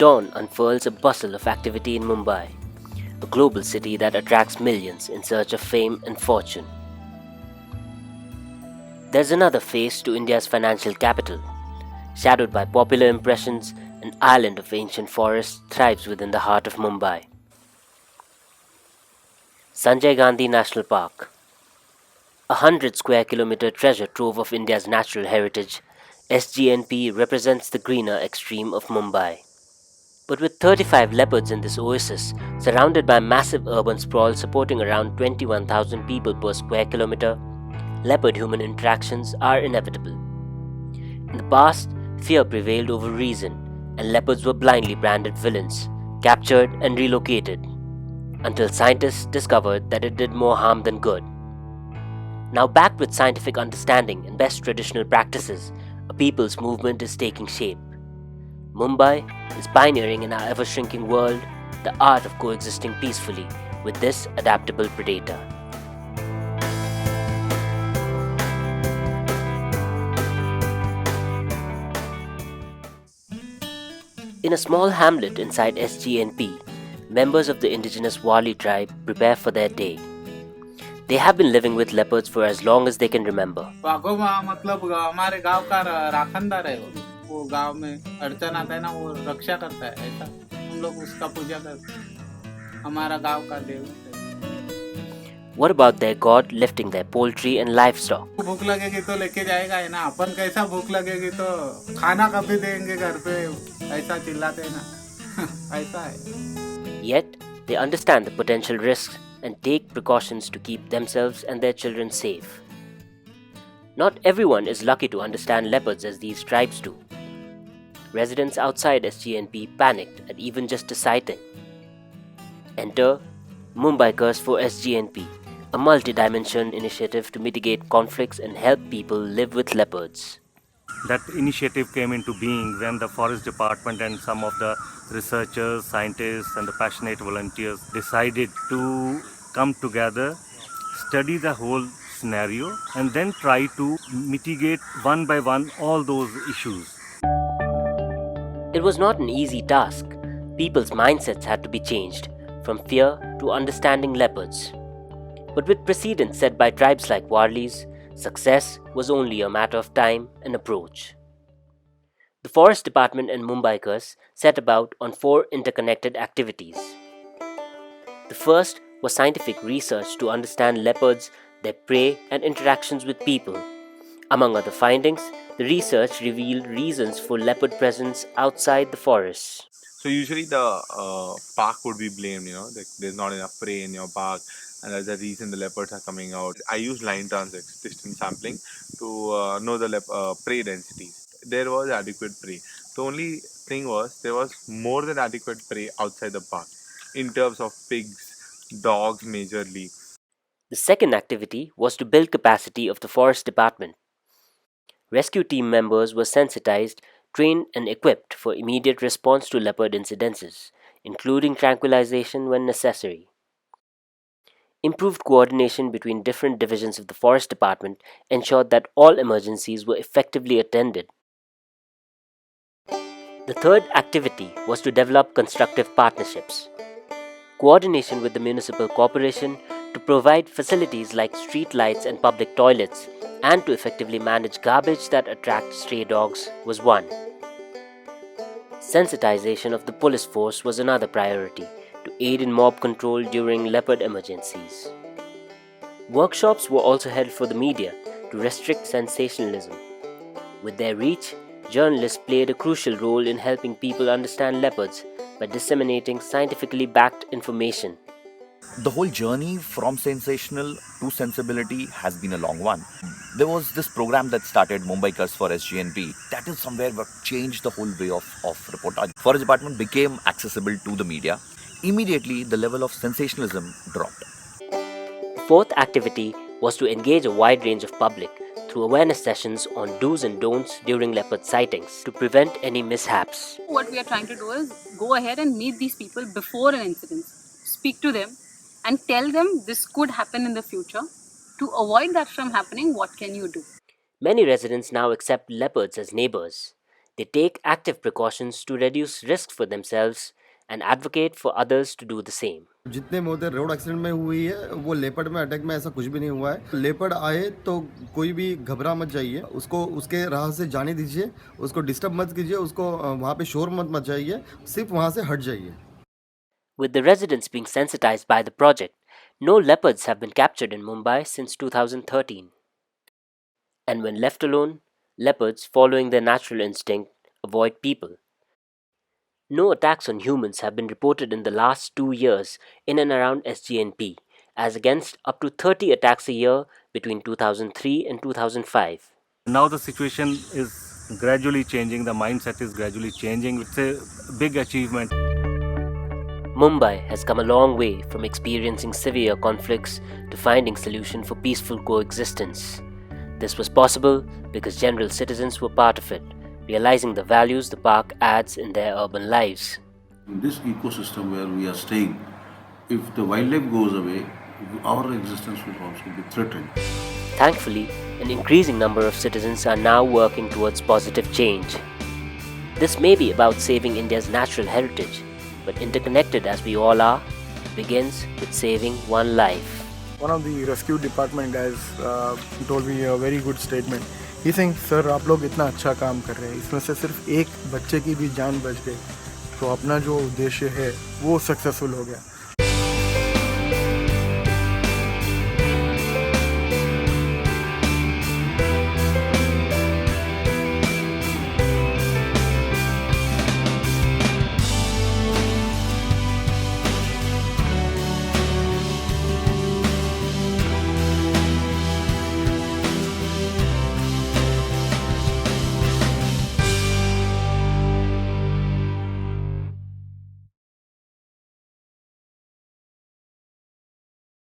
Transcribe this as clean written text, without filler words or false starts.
dawn unfurls a bustle of activity in Mumbai, a global city that attracts millions in search of fame and fortune. There's another face to India's financial capital. Shadowed by popular impressions, an island of ancient forests thrives within the heart of Mumbai. Sanjay Gandhi National Park. 100 square kilometer treasure trove of India's natural heritage, SGNP represents the greener extreme of Mumbai. But with 35 leopards in this oasis, surrounded by massive urban sprawl supporting around 21,000 people per square kilometer, leopard-human interactions are inevitable. In the past, fear prevailed over reason, and leopards were blindly branded villains, captured and relocated, until scientists discovered that it did more harm than good. Now, backed with scientific understanding and best traditional practices, a people's movement is taking shape. Mumbai is pioneering in our ever-shrinking world the art of coexisting peacefully with this adaptable predator. In a small hamlet inside SGNP, members of the indigenous Wali tribe prepare for their day. They have been living with leopards for as long as they can remember. मतलब हमारे गांव का राखनदार है वो गांव में अड़चन आता है ना वो रक्षा करता है ऐसा हम लोग उसका पूजा करते हैं हमारा गांव का देव है. What about their god lifting their poultry and livestock? भूख लगेगी तो लेके जाएगा है ना अपन कैसा भूख लगेगी तो खाना कभी देंगे घर पे ऐसा चिल्लाते हैं ना ऐसा है. Yet, they understand the potential risks and take precautions to keep themselves and their children safe. Not everyone is lucky to understand leopards as these tribes do. Residents outside SGNP panicked at even just a sighting. Enter Mumbaikars for SGNP, a multi-dimensional initiative to mitigate conflicts and help people live with leopards. That initiative came into being when the Forest Department and some of the researchers, scientists and the passionate volunteers decided to come together, study the whole scenario and then try to mitigate one by one all those issues. It was not an easy task. People's mindsets had to be changed, from fear to understanding leopards. But with precedents set by tribes like Warlis, success was only a matter of time and approach. The Forest Department and Mumbaikars set about on 4 interconnected activities. The first was scientific research to understand leopards, their prey, and interactions with people. Among other findings, the research revealed reasons for leopard presence outside the forests. So usually the park would be blamed, like there's not enough prey in your park and that's the reason the leopards are coming out. I use line transect distance sampling to know the prey densities. There was adequate prey. The only thing was there was more than adequate prey outside the park in terms of pigs, dogs majorly. The second activity was to build capacity of the Forest Department. Rescue team members were sensitized, trained and equipped for immediate response to leopard incidences, including tranquilization when necessary. Improved coordination between different divisions of the Forest Department ensured that all emergencies were effectively attended. The third activity was to develop constructive partnerships. Coordination with the municipal corporation to provide facilities like street lights and public toilets and to effectively manage garbage that attracts stray dogs was one. Sensitization of the police force was another priority to aid in mob control during leopard emergencies. Workshops were also held for the media to restrict sensationalism. With their reach, journalists played a crucial role in helping people understand leopards by disseminating scientifically backed information. The whole journey from sensational to sensibility has been a long one. There was this program that started, Mumbaikars for SGNP. That is somewhere what changed the whole way of reportage. Forest Department became accessible to the media. Immediately, the level of sensationalism dropped. The fourth activity was to engage a wide range of public through awareness sessions on do's and don'ts during leopard sightings to prevent any mishaps. What we are trying to do is go ahead and meet these people before an incident, speak to them and tell them this could happen in the future. To avoid that from happening, what can you do? Many residents now accept leopards as neighbors. They take active precautions to reduce risks for themselves and advocate for others to do the same. जितने मौतें road accident में हुई है वो leopard में attack में ऐसा कुछ भी नहीं हुआ है। लेपर्ड आए तो कोई भी घबरा मत जाइए, उसको उसके राह से जाने दीजिए, उसको डिस्टर्ब मत कीजिए, उसको वहाँ पे शोर मत मचाइए, सिर्फ वहाँ से हट जाइए। With the residents being sensitized by the project, no leopards have been captured in Mumbai since 2013. And when left alone, leopards, following their natural instinct, avoid people. No attacks on humans have been reported in the last 2 years in and around SGNP, as against up to 30 attacks a year between 2003 and 2005. Now the situation is gradually changing, the mindset is gradually changing. It's a big achievement. Mumbai has come a long way from experiencing severe conflicts to finding solutions for peaceful coexistence. This was possible because general citizens were part of it, realizing the values the park adds in their urban lives. In this ecosystem where we are staying, if the wildlife goes away, our existence will also be threatened. Thankfully, an increasing number of citizens are now working towards positive change. This may be about saving India's natural heritage, but interconnected as we all are, begins with saving one life. One of the rescue department guys told me a very good statement. He saying, sir आप लोग इतना अच्छा काम कर रहे हैं, इसमें से सिर्फ एक बच्चे की भी जान बच गई तो अपना जो उद्देश्य है वो सक्सेसफुल हो गया.